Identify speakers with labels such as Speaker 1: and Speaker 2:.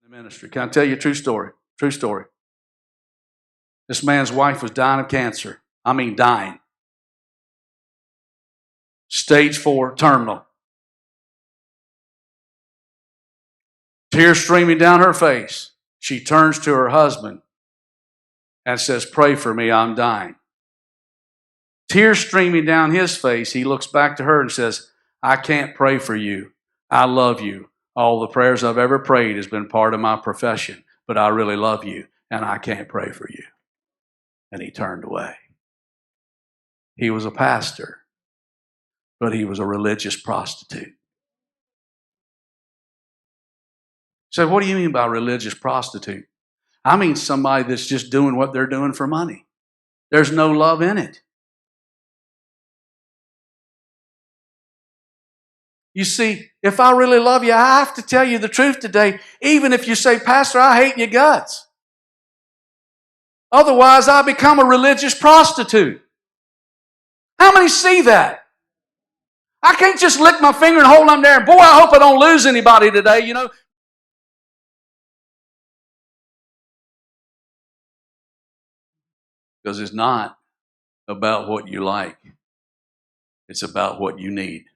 Speaker 1: Ministry. Can I tell you a true story? True story. This man's wife was dying of cancer. I mean, dying. Stage 4, terminal. Tears streaming down her face. She turns to her husband and says, "Pray for me, I'm dying." Tears streaming down his face, he looks back to her and says, "I can't pray for you. I love you. All the prayers I've ever prayed has been part of my profession, but I really love you, and I can't pray for you." And he turned away. He was a pastor, but he was a religious prostitute. So what do you mean by religious prostitute? I mean somebody that's just doing what they're doing for money. There's no love in it. You see, if I really love you, I have to tell you the truth today, even if you say, "Pastor, I hate your guts." Otherwise, I become a religious prostitute. How many see that? I can't just lick my finger and hold them there, and boy, I hope I don't lose anybody today, you know. Because it's not about what you like. It's about what you need.